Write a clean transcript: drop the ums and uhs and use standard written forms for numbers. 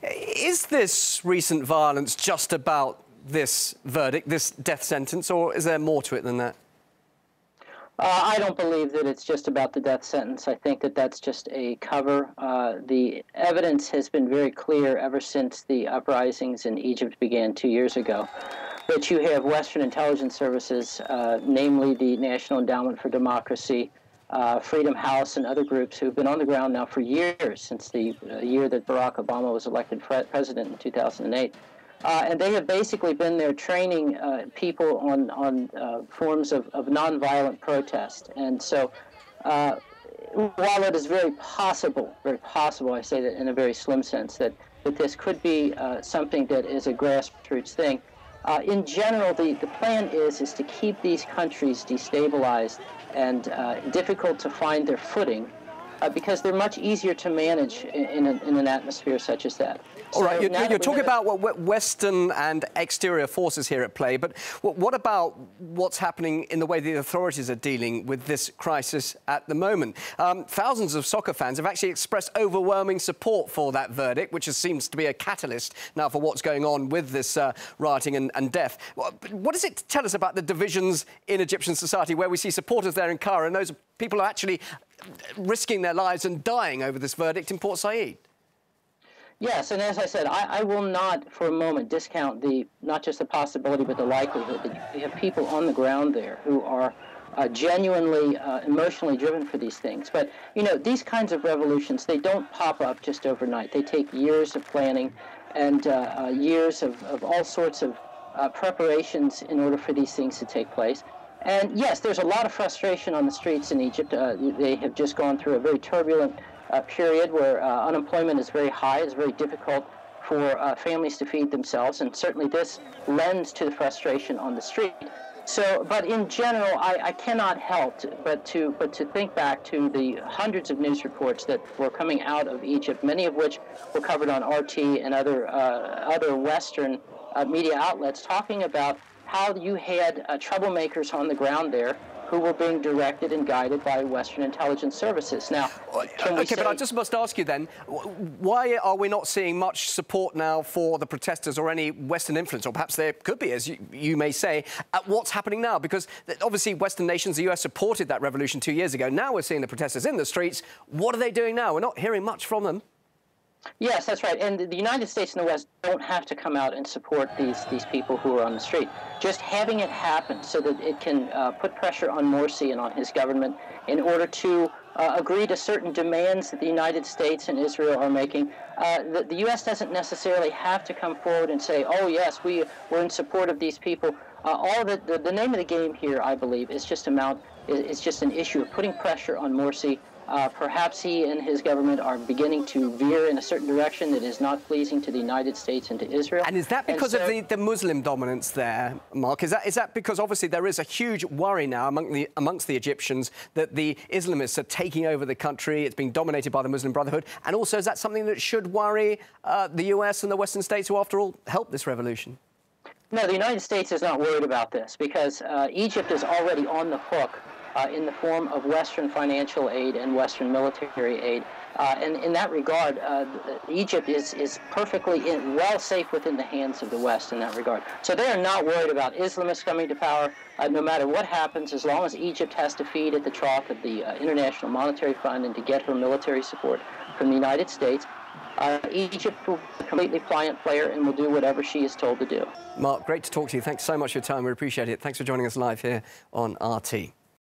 Is this recent violence just about this verdict, this death sentence, or is there more to it than that? I don't believe that it's just about the death sentence. I think that that's just a cover. The evidence has been very clear ever since the uprisings in Egypt began 2 years ago, that you have Western intelligence services, namely the National Endowment for Democracy, Freedom House, and other groups who've been on the ground now for years, since the year that Barack Obama was elected president in 2008. And they have basically been there training people on forms of nonviolent protest. And so while it is very possible, I say that in a very slim sense, that this could be something that is a grassroots thing, in general, the plan is to keep these countries destabilized and difficult to find their footing, because they're much easier to manage in an atmosphere such as that. All right, you're talking about Western and exterior forces here at play, but what about what's happening in the way the authorities are dealing with this crisis at the moment? Thousands of soccer fans have actually expressed overwhelming support for that verdict, which seems to be a catalyst now for what's going on with this rioting and death. What does it tell us about the divisions in Egyptian society, where we see supporters there in Cairo and those people are actually risking their lives and dying over this verdict in Port Said? Yes, and as I said, I will not for a moment discount not just the possibility but the likelihood that you have people on the ground there who are genuinely emotionally driven for these things. But, you know, these kinds of revolutions, they don't pop up just overnight. They take years of planning and years of all sorts of preparations in order for these things to take place. And yes, there's a lot of frustration on the streets in Egypt. They have just gone through a very turbulent period where unemployment is very high. It's very difficult for families to feed themselves, and certainly this lends to the frustration on the street. So, but in general, I cannot help but to think back to the hundreds of news reports that were coming out of Egypt, many of which were covered on RT and other Western media outlets, talking about how you had troublemakers on the ground there who were being directed and guided by Western intelligence services. Now, OK, but I just must ask you then, why are we not seeing much support now for the protesters or any Western influence, or perhaps there could be, as you may say, at what's happening now? Because obviously Western nations, the US, supported that revolution 2 years ago. Now we're seeing the protesters in the streets. What are they doing now? We're not hearing much from them. Yes, that's right. And the United States and the West don't have to come out and support these people who are on the street. Just having it happen so that it can put pressure on Morsi and on his government in order to agree to certain demands that the United States and Israel are making. The U.S. doesn't necessarily have to come forward and say, oh, yes, we're in support of these people. The name of the game here, I believe, is just an issue of putting pressure on Morsi. Perhaps he and his government are beginning to veer in a certain direction that is not pleasing to the United States and to Israel. And is that because of the Muslim dominance there, Mark? Is that because obviously there is a huge worry now amongst the Egyptians that the Islamists are taking over the country, it's being dominated by the Muslim Brotherhood, and also is that something that should worry the US and the Western states who, after all, helped this revolution? No, the United States is not worried about this because Egypt is already on the hook in the form of Western financial aid and Western military aid. And in that regard, Egypt is perfectly well safe within the hands of the West in that regard. So they are not worried about Islamists coming to power, no matter what happens, as long as Egypt has to feed at the trough of the International Monetary Fund and to get her military support from the United States. Egypt will be a completely pliant player and will do whatever she is told to do. Mark, great to talk to you. Thanks so much for your time. We appreciate it. Thanks for joining us live here on RT.